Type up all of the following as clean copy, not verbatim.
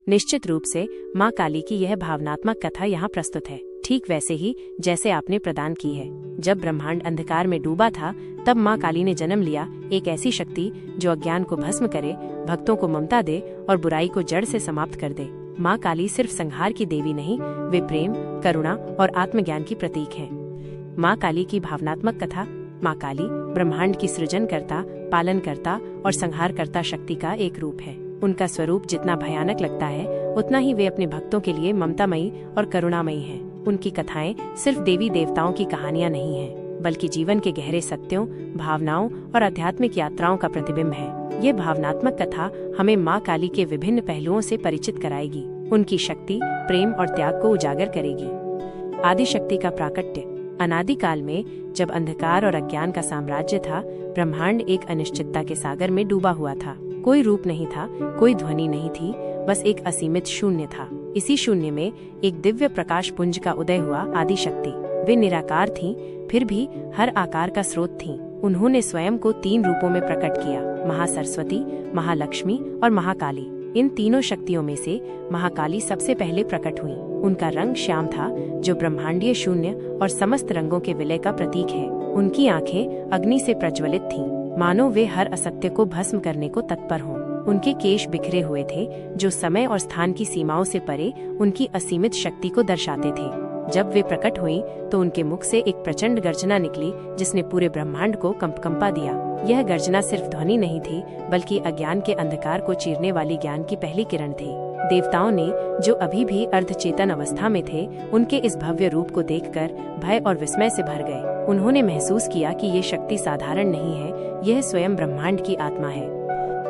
निश्चित रूप से माँ काली की यह भावनात्मक कथा यहाँ प्रस्तुत है, ठीक वैसे ही जैसे आपने प्रदान की है। जब ब्रह्मांड अंधकार में डूबा था, तब माँ काली ने जन्म लिया, एक ऐसी शक्ति जो अज्ञान को भस्म करे, भक्तों को ममता दे और बुराई को जड़ से समाप्त कर दे। माँ काली सिर्फ संहार की देवी नहीं, वे प्रेम, करुणा और आत्मज्ञान की प्रतीक है। माँ काली की भावनात्मक कथा। माँ काली ब्रह्मांड की सृजनकर्ता, पालनकर्ता और संहारकर्ता शक्ति का एक रूप है। उनका स्वरूप जितना भयानक लगता है, उतना ही वे अपने भक्तों के लिए ममतामयी और करुणामयी हैं। उनकी कथाएं सिर्फ देवी देवताओं की कहानियां नहीं हैं, बल्कि जीवन के गहरे सत्यों, भावनाओं और आध्यात्मिक यात्राओं का प्रतिबिंब है। ये भावनात्मक कथा हमें माँ काली के विभिन्न पहलुओं से परिचित कराएगी, उनकी शक्ति, प्रेम और त्याग को उजागर करेगी। आदिशक्ति का प्राकट्य। अनादिकाल में जब अंधकार और अज्ञान का साम्राज्य था, ब्रह्मांड एक अनिश्चितता के सागर में डूबा हुआ था। कोई रूप नहीं था, कोई ध्वनि नहीं थी, बस एक असीमित शून्य था। इसी शून्य में एक दिव्य प्रकाश पुंज का उदय हुआ। आदिशक्ति, वे निराकार थीं, फिर भी हर आकार का स्रोत थीं। उन्होंने स्वयं को 3 रूपों में प्रकट किया, महासरस्वती, महालक्ष्मी और महाकाली। इन तीनों शक्तियों में से महाकाली सबसे पहले प्रकट हुई। उनका रंग श्याम था, जो ब्रह्मांडीय शून्य और समस्त रंगों के विलय का प्रतीक है। उनकी आंखें अग्नि से प्रज्वलित थीं, मानो वे हर असत्य को भस्म करने को तत्पर हों। उनके केश बिखरे हुए थे, जो समय और स्थान की सीमाओं से परे उनकी असीमित शक्ति को दर्शाते थे। जब वे प्रकट हुई तो उनके मुख से एक प्रचंड गर्जना निकली, जिसने पूरे ब्रह्मांड को कंपा दिया। यह गर्जना सिर्फ ध्वनि नहीं थी, बल्कि अज्ञान के अंधकार को चीरने वाली ज्ञान की पहली किरण थी। देवताओं ने, जो अभी भी अर्धचेतन अवस्था में थे, उनके इस भव्य रूप को देखकर भय और विस्मय से भर गए। उन्होंने महसूस किया कि ये शक्ति साधारण नहीं है, यह स्वयं ब्रह्मांड की आत्मा है।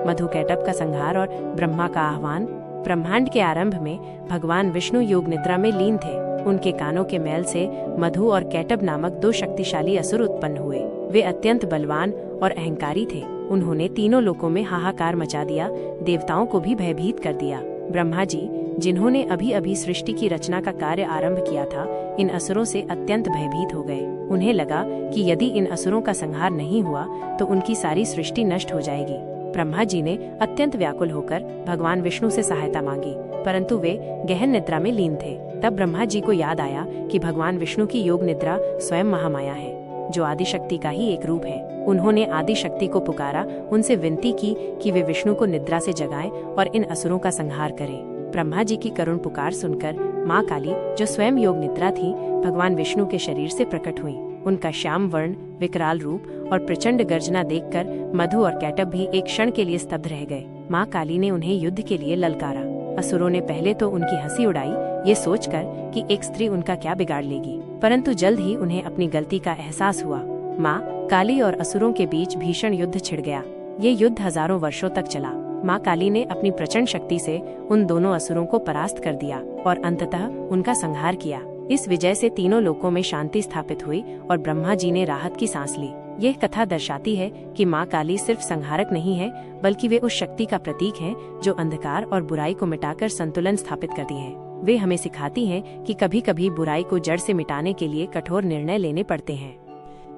मधुकैटभ का संहार और ब्रह्मा का आह्वान। ब्रह्मांड के आरंभ में भगवान विष्णु योग निद्रा में लीन थे। उनके कानों के मैल से मधु और कैटभ नामक 2 शक्तिशाली असुर उत्पन्न हुए। वे अत्यंत बलवान और अहंकारी थे। उन्होंने तीनों लोकों में हाहाकार मचा दिया, देवताओं को भी भयभीत कर दिया। ब्रह्मा जी, जिन्होंने अभी अभी सृष्टि की रचना का कार्य आरंभ किया था, इन असुरों से अत्यंत भयभीत हो गए। उन्हें लगा कि यदि इन असुरों का संहार नहीं हुआ तो उनकी सारी सृष्टि नष्ट हो जाएगी। ब्रह्मा जी ने अत्यंत व्याकुल होकर भगवान विष्णु से सहायता मांगी, परंतु वे गहन निद्रा में लीन थे। तब ब्रह्मा जी को याद आया कि भगवान विष्णु की योग निद्रा स्वयं महामाया है, जो आदिशक्ति का ही एक रूप है। उन्होंने आदिशक्ति को पुकारा, उनसे विनती की कि वे विष्णु को निद्रा से जगाएं और इन असुरों का संहार करें। ब्रह्मा जी की करुण पुकार सुनकर माँ काली, जो स्वयं योग निद्रा थी, भगवान विष्णु के शरीर से प्रकट हुई। उनका श्याम वर्ण, विकराल रूप और प्रचंड गर्जना देखकर मधु और कैटभ भी एक क्षण के लिए स्तब्ध रह गए। माँ काली ने उन्हें युद्ध के लिए ललकारा। असुरों ने पहले तो उनकी हंसी उड़ाई, ये सोचकर कि एक स्त्री उनका क्या बिगाड़ लेगी, परंतु जल्द ही उन्हें अपनी गलती का एहसास हुआ। माँ काली और असुरों के बीच भीषण युद्ध छिड़ गया। ये युद्ध हजारों वर्षों तक चला। माँ काली ने अपनी प्रचंड शक्ति से उन दोनों असुरों को परास्त कर दिया और अंततः उनका संहार किया। इस विजय से तीनों लोकों में शांति स्थापित हुई और ब्रह्मा जी ने राहत की सांस ली। यह कथा दर्शाती है कि माँ काली सिर्फ संहारक नहीं है, बल्कि वे उस शक्ति का प्रतीक हैं जो अंधकार और बुराई को मिटाकर संतुलन स्थापित करती है। वे हमें सिखाती हैं कि कभी कभी बुराई को जड़ से मिटाने के लिए कठोर निर्णय लेने पड़ते हैं।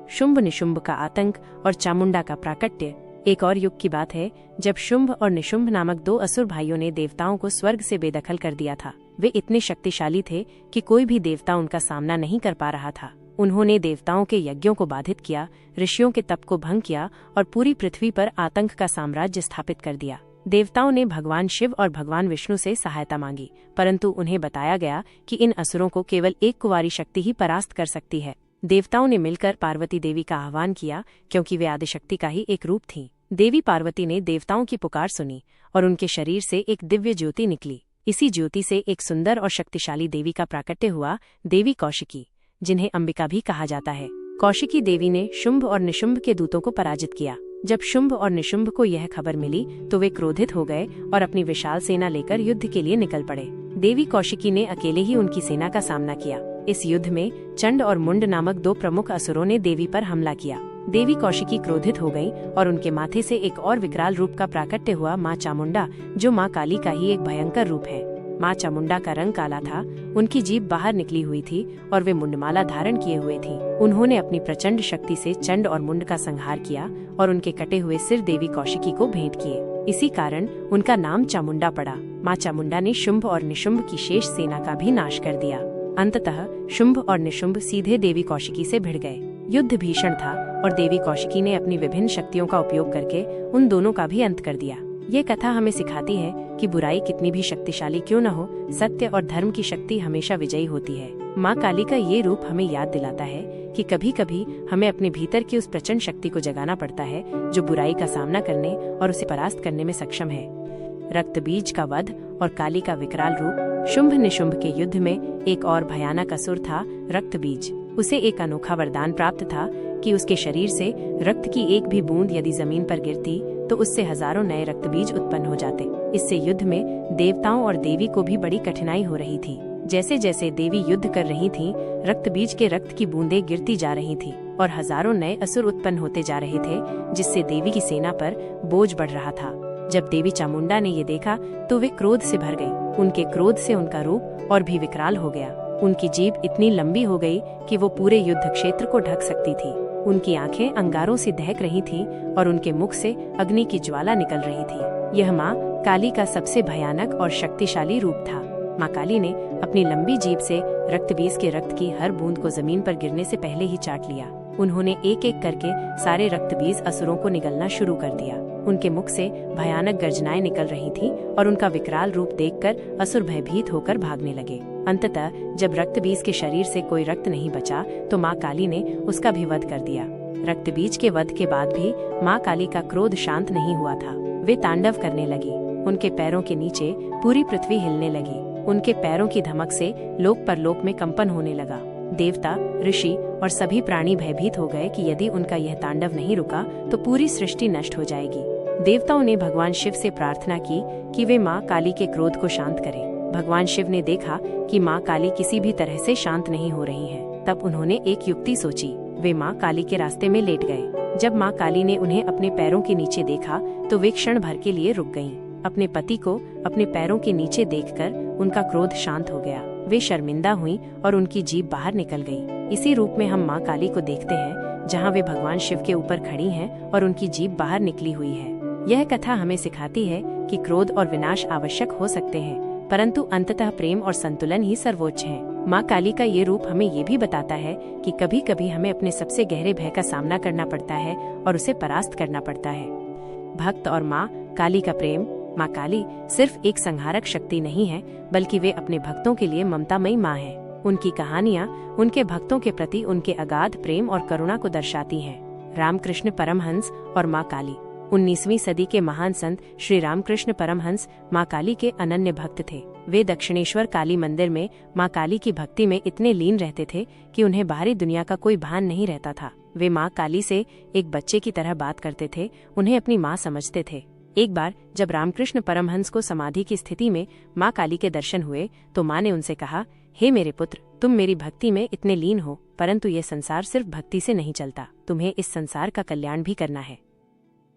शुंभ निशुंभ का आतंक और चामुंडा का प्राकट्य। एक और युग की बात है, जब शुंभ और निशुंभ नामक 2 असुर भाइयों ने देवताओं को स्वर्ग से बेदखल कर दिया था। वे इतने शक्तिशाली थे कि कोई भी देवता उनका सामना नहीं कर पा रहा था। उन्होंने देवताओं के यज्ञों को बाधित किया, ऋषियों के तप को भंग किया और पूरी पृथ्वी पर आतंक का साम्राज्य स्थापित कर दिया। देवताओं ने भगवान शिव और भगवान विष्णु से सहायता मांगी, परंतु उन्हें बताया गया कि इन असुरों को केवल एक कुंवारी शक्ति ही परास्त कर सकती है। देवताओं ने मिलकर पार्वती देवी का आह्वान किया, क्योंकि वे आदिशक्ति का ही एक रूप थीं। देवी पार्वती ने देवताओं की पुकार सुनी और उनके शरीर से एक दिव्य ज्योति निकली। इसी ज्योति से एक सुंदर और शक्तिशाली देवी का प्राकट्य हुआ, देवी कौशिकी, जिन्हें अंबिका भी कहा जाता है। कौशिकी देवी ने शुंभ और निशुंभ के दूतों को पराजित किया। जब शुंभ और निशुंभ को यह खबर मिली तो वे क्रोधित हो गए और अपनी विशाल सेना लेकर युद्ध के लिए निकल पड़े। देवी कौशिकी ने अकेले ही उनकी सेना का सामना किया। इस युद्ध में चंड और मुंड नामक 2 प्रमुख असुरों ने देवी पर हमला किया। देवी कौशिकी क्रोधित हो गईं और उनके माथे से एक और विकराल रूप का प्राकट्य हुआ, माँ चामुंडा, जो माँ काली का ही एक भयंकर रूप है। माँ चामुंडा का रंग काला था, उनकी जीभ बाहर निकली हुई थी और वे मुंडमाला धारण किए हुए थी। उन्होंने अपनी प्रचंड शक्ति से चंड और मुंड का संहार किया और उनके कटे हुए सिर देवी कौशिकी को भेंट किए। इसी कारण उनका नाम चामुंडा पड़ा। माँ चामुंडा ने शुंभ और निशुंभ की शेष सेना का भी नाश कर दिया। अंततः शुंभ और निशुंभ सीधे देवी कौशिकी से भिड़ गए। युद्ध भीषण था और देवी कौशिकी ने अपनी विभिन्न शक्तियों का उपयोग करके उन दोनों का भी अंत कर दिया। ये कथा हमें सिखाती है कि बुराई कितनी भी शक्तिशाली क्यों न हो, सत्य और धर्म की शक्ति हमेशा विजयी होती है। माँ काली का ये रूप हमें याद दिलाता है कि कभी कभी हमें अपने भीतर की उस प्रचंड शक्ति को जगाना पड़ता है जो बुराई का सामना करने और उसे परास्त करने में सक्षम है। रक्त बीज का वध और काली का विकराल रूप। शुंभ निशुंभ के युद्ध में एक और भयानक असुर था रक्त बीज। उसे एक अनोखा वरदान प्राप्त था कि उसके शरीर से रक्त की एक भी बूंद यदि जमीन पर गिरती तो उससे हजारों नए रक्त बीज उत्पन्न हो जाते। इससे युद्ध में देवताओं और देवी को भी बड़ी कठिनाई हो रही थी। जैसे जैसे देवी युद्ध कर रही थीं, रक्त बीज के रक्त की बूंदें गिरती जा रही थीं और हजारों नए असुर उत्पन्न होते जा रहे थे, जिससे देवी की सेना पर बोझ बढ़ रहा था। जब देवी चामुंडा ने ये देखा तो वे क्रोध से भर गई। उनके क्रोध से उनका रूप और भी विकराल हो गया। उनकी जीभ इतनी लंबी हो गई कि वो पूरे युद्ध क्षेत्र को ढक सकती थी। उनकी आंखें अंगारों से दहक रही थीं और उनके मुख से अग्नि की ज्वाला निकल रही थी। यह माँ काली का सबसे भयानक और शक्तिशाली रूप था। माँ काली ने अपनी लंबी जीभ से रक्त बीज के रक्त की हर बूंद को जमीन पर गिरने से पहले ही चाट लिया। उन्होंने एक एक करके सारे रक्त बीज असुरों को निगलना शुरू कर दिया। उनके मुख से भयानक गर्जनाएं निकल रही थीं और उनका विकराल रूप देखकर असुर भयभीत होकर भागने लगे। अंततः जब रक्त बीज के शरीर से कोई रक्त नहीं बचा तो माँ काली ने उसका भी वध कर दिया। रक्त बीज के वध के बाद भी माँ काली का क्रोध शांत नहीं हुआ था। वे तांडव करने लगी। उनके पैरों के नीचे पूरी पृथ्वी हिलने लगी। उनके पैरों की धमक से लोक परलोक में कंपन होने लगा। देवता, ऋषि और सभी प्राणी भयभीत हो गए कि यदि उनका यह तांडव नहीं रुका तो पूरी सृष्टि नष्ट हो जाएगी। देवताओं ने भगवान शिव से प्रार्थना की कि वे माँ काली के क्रोध को शांत करें। भगवान शिव ने देखा कि माँ काली किसी भी तरह से शांत नहीं हो रही है। तब उन्होंने एक युक्ति सोची। वे माँ काली के रास्ते में लेट गए। जब माँ काली ने उन्हें अपने पैरों के नीचे देखा तो वे क्षण भर के लिए रुक गईं। अपने पति को अपने पैरों के नीचे देखकर उनका क्रोध शांत हो गया। वे शर्मिंदा हुईं और उनकी जीभ बाहर निकल गई। इसी रूप में हम माँ काली को देखते हैं, जहाँ वे भगवान शिव के ऊपर खड़ी हैं और उनकी जीभ बाहर निकली हुई है। यह कथा हमें सिखाती है कि क्रोध और विनाश आवश्यक हो सकते हैं, परंतु अंततः प्रेम और संतुलन ही सर्वोच्च है। माँ काली का ये रूप हमें ये भी बताता है कि कभी कभी हमें अपने सबसे गहरे भय का सामना करना पड़ता है और उसे परास्त करना पड़ता है। भक्त और माँ काली का प्रेम। माँ काली सिर्फ एक संहारक शक्ति नहीं है, बल्कि वे अपने भक्तों के लिए ममतामयी माँ है। उनकी कहानियाँ उनके भक्तों के प्रति उनके अगाध प्रेम और करुणा को दर्शाती हैं। रामकृष्ण परमहंस और माँ काली। 19वीं सदी के महान संत श्री रामकृष्ण परमहंस माँ काली के अनन्य भक्त थे। वे दक्षिणेश्वर काली मंदिर में माँ काली की भक्ति में इतने लीन रहते थे कि उन्हें बाहरी दुनिया का कोई भान नहीं रहता था। वे माँ काली से एक बच्चे की तरह बात करते थे, उन्हें अपनी माँ समझते थे। एक बार जब रामकृष्ण परमहंस को समाधि की स्थिति में माँ काली के दर्शन हुए तो माँ ने उनसे कहा, हे मेरे पुत्र, तुम मेरी भक्ति में इतने लीन हो, परंतु ये संसार सिर्फ भक्ति से नहीं चलता, तुम्हें इस संसार का कल्याण भी करना है।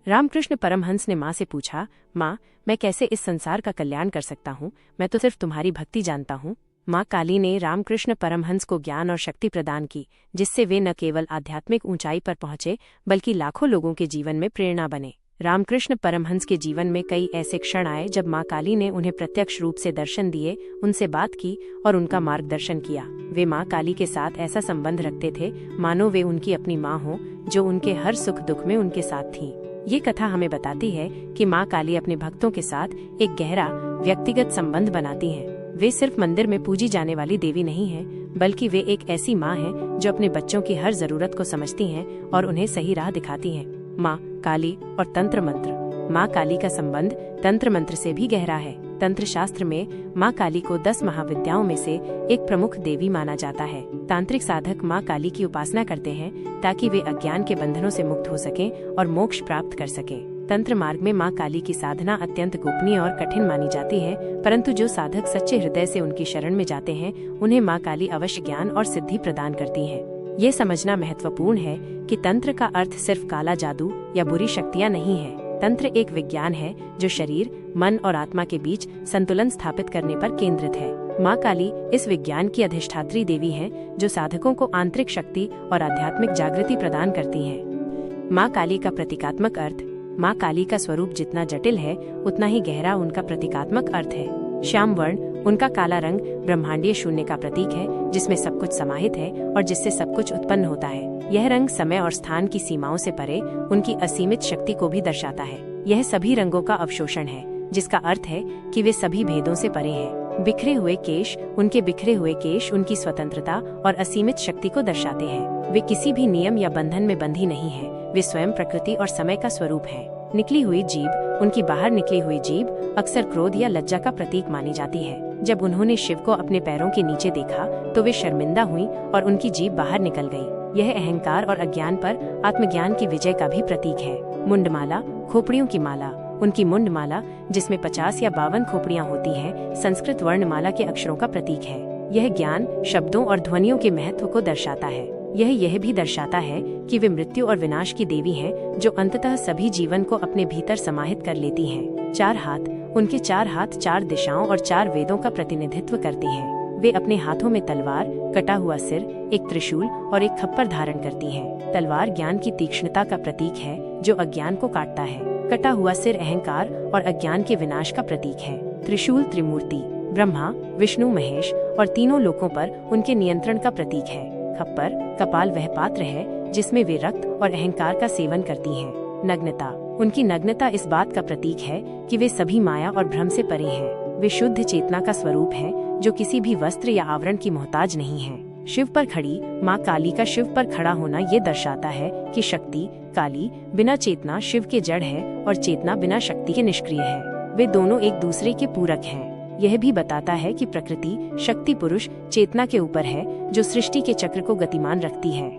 रामकृष्ण परमहंस ने माँ से पूछा, माँ, मैं कैसे इस संसार का कल्याण कर सकता हूँ? मैं तो सिर्फ तुम्हारी भक्ति जानता हूँ। माँ काली ने रामकृष्ण परमहंस को ज्ञान और शक्ति प्रदान की, जिससे वे न केवल आध्यात्मिक ऊंचाई पर पहुंचे बल्कि लाखों लोगों के जीवन में प्रेरणा बने। रामकृष्ण परमहंस के जीवन में कई ऐसे क्षण आए जब माँ काली ने उन्हें प्रत्यक्ष रूप से दर्शन दिए, उनसे बात की और उनका मार्गदर्शन किया। वे माँ काली के साथ ऐसा संबंध रखते थे मानो वे उनकी अपनी माँ हो, जो उनके हर सुख दुख में उनके साथ थीं। ये कथा हमें बताती है कि माँ काली अपने भक्तों के साथ एक गहरा व्यक्तिगत संबंध बनाती हैं। वे सिर्फ मंदिर में पूजी जाने वाली देवी नहीं है, बल्कि वे एक ऐसी माँ है जो अपने बच्चों की हर जरूरत को समझती हैं और उन्हें सही राह दिखाती हैं। माँ काली और तंत्र मंत्र। माँ काली का संबंध तंत्र मंत्र से भी गहरा है। तंत्र शास्त्र में माँ काली को 10 महाविद्याओं में से एक प्रमुख देवी माना जाता है। तांत्रिक साधक माँ काली की उपासना करते हैं ताकि वे अज्ञान के बंधनों से मुक्त हो सकें और मोक्ष प्राप्त कर सकें। तंत्र मार्ग में माँ काली की साधना अत्यंत गोपनीय और कठिन मानी जाती है, परंतु जो साधक सच्चे हृदय से उनकी शरण में जाते हैं उन्हें माँ काली अवश्य ज्ञान और सिद्धि प्रदान करती हैं। ये समझना महत्वपूर्ण है कि तंत्र का अर्थ सिर्फ काला जादू या बुरी शक्तियाँ नहीं है। तंत्र एक विज्ञान है जो शरीर, मन और आत्मा के बीच संतुलन स्थापित करने पर केंद्रित है। माँ काली इस विज्ञान की अधिष्ठात्री देवी हैं, जो साधकों को आंतरिक शक्ति और आध्यात्मिक जागृति प्रदान करती हैं। माँ काली का प्रतीकात्मक अर्थ। माँ काली का स्वरूप जितना जटिल है उतना ही गहरा उनका प्रतीकात्मक अर्थ है। श्याम वर्ण, उनका काला रंग ब्रह्मांडीय शून्य का प्रतीक है, जिसमें सब कुछ समाहित है और जिससे सब कुछ उत्पन्न होता है। यह रंग समय और स्थान की सीमाओं से परे उनकी असीमित शक्ति को भी दर्शाता है। यह सभी रंगों का अवशोषण है, जिसका अर्थ है कि वे सभी भेदों से परे हैं। बिखरे हुए केश, उनके बिखरे हुए केश उनकी स्वतंत्रता और असीमित शक्ति को दर्शाते हैं। वे किसी भी नियम या बंधन में बंधी नहीं है, वे स्वयं प्रकृति और समय का स्वरूप है। निकली हुई जीभ, उनकी बाहर निकली हुई जीभ अक्सर क्रोध या लज्जा का प्रतीक मानी जाती है। जब उन्होंने शिव को अपने पैरों के नीचे देखा तो वे शर्मिंदा हुई और उनकी जीभ बाहर निकल गई। यह अहंकार और अज्ञान पर आत्मज्ञान की विजय का भी प्रतीक है। मुंडमाला, खोपड़ियों की माला, उनकी मुंडमाला जिसमें 50 या 52 खोपड़ियां होती हैं, संस्कृत वर्णमाला के अक्षरों का प्रतीक है। यह ज्ञान, शब्दों और ध्वनियों के महत्व को दर्शाता है। यह भी दर्शाता है कि वे मृत्यु और विनाश की देवी हैं, जो अंततः सभी जीवन को अपने भीतर समाहित कर लेती हैं। 4 हाथ, उनके 4 हाथ 4 दिशाओं और 4 वेदों का प्रतिनिधित्व करती हैं। वे अपने हाथों में तलवार, कटा हुआ सिर, एक त्रिशूल और एक खप्पर धारण करती हैं। तलवार ज्ञान की तीक्ष्णता का प्रतीक है, जो अज्ञान को काटता है। कटा हुआ सिर अहंकार और अज्ञान के विनाश का प्रतीक है। त्रिशूल त्रिमूर्ति, ब्रह्मा, विष्णु, महेश और तीनों लोकों पर उनके नियंत्रण का प्रतीक है। खप्पर, कपाल वह पात्र है जिसमें वे रक्त और अहंकार का सेवन करती हैं। नग्नता, उनकी नग्नता इस बात का प्रतीक है कि वे सभी माया और भ्रम से परे हैं। वे शुद्ध चेतना का स्वरूप है, जो किसी भी वस्त्र या आवरण की मोहताज नहीं है। शिव पर खड़ी माँ काली का शिव पर खड़ा होना ये दर्शाता है कि शक्ति काली बिना चेतना शिव के जड़ है और चेतना बिना शक्ति के निष्क्रिय है। वे दोनों एक दूसरे के पूरक हैं। यह भी बताता है कि प्रकृति शक्ति पुरुष चेतना के ऊपर है, जो सृष्टि के चक्र को गतिमान रखती है।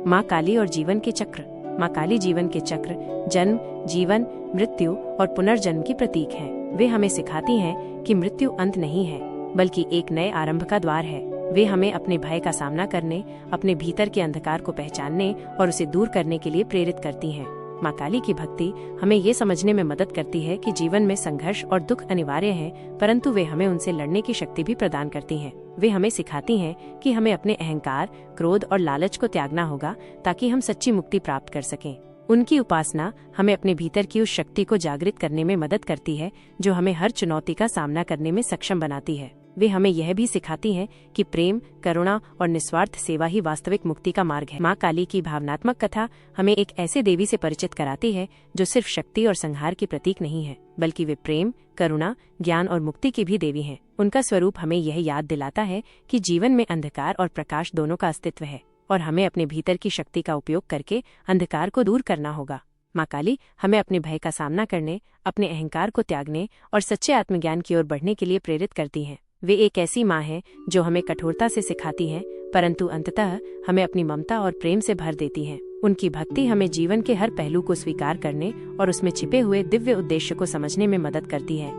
माँ काली और जीवन के चक्र, माँ काली जीवन के चक्र जन्म, जीवन, मृत्यु और पुनर्जन्म की प्रतीक हैं। वे हमें सिखाती हैं कि मृत्यु अंत नहीं है, बल्कि एक नए आरंभ का द्वार है। वे हमें अपने भय का सामना करने, अपने भीतर के अंधकार को पहचानने और उसे दूर करने के लिए प्रेरित करती हैं। माँ काली की भक्ति हमें ये समझने में मदद करती है कि जीवन में संघर्ष और दुख अनिवार्य हैं, परंतु वे हमें उनसे लड़ने की शक्ति भी प्रदान करती हैं। वे हमें सिखाती हैं कि हमें अपने अहंकार, क्रोध और लालच को त्यागना होगा, ताकि हम सच्ची मुक्ति प्राप्त कर सकें। उनकी उपासना हमें अपने भीतर की उस शक्ति को जागृत करने में मदद करती है, जो हमें हर चुनौती का सामना करने में सक्षम बनाती है। वे हमें यह भी सिखाती हैं कि प्रेम, करुणा और निस्वार्थ सेवा ही वास्तविक मुक्ति का मार्ग है। माँ काली की भावनात्मक कथा हमें एक ऐसे देवी से परिचित कराती है, जो सिर्फ शक्ति और संहार की प्रतीक नहीं है, बल्कि वे प्रेम, करुणा, ज्ञान और मुक्ति की भी देवी हैं। उनका स्वरूप हमें यह याद दिलाता है कि जीवन में अंधकार और प्रकाश दोनों का अस्तित्व है, और हमें अपने भीतर की शक्ति का उपयोग करके अंधकार को दूर करना होगा। माँ काली हमें अपने भय का सामना करने, अपने अहंकार को त्यागने और सच्चे आत्मज्ञान की ओर बढ़ने के लिए प्रेरित करती हैं। वे एक ऐसी माँ है जो हमें कठोरता से सिखाती है, परंतु अंततः हमें अपनी ममता और प्रेम से भर देती है। उनकी भक्ति हमें जीवन के हर पहलू को स्वीकार करने और उसमें छिपे हुए दिव्य उद्देश्य को समझने में मदद करती है।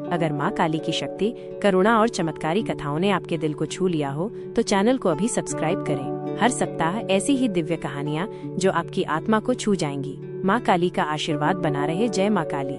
अगर माँ काली की शक्ति, करुणा और चमत्कारी कथाओं ने आपके दिल को छू लिया हो, तो चैनल को अभी सब्सक्राइब करें। हर सप्ताह ऐसी ही दिव्य कहानियाँ जो आपकी आत्मा को छू जाएंगी। माँ काली का आशीर्वाद बना रहे। जय माँ काली।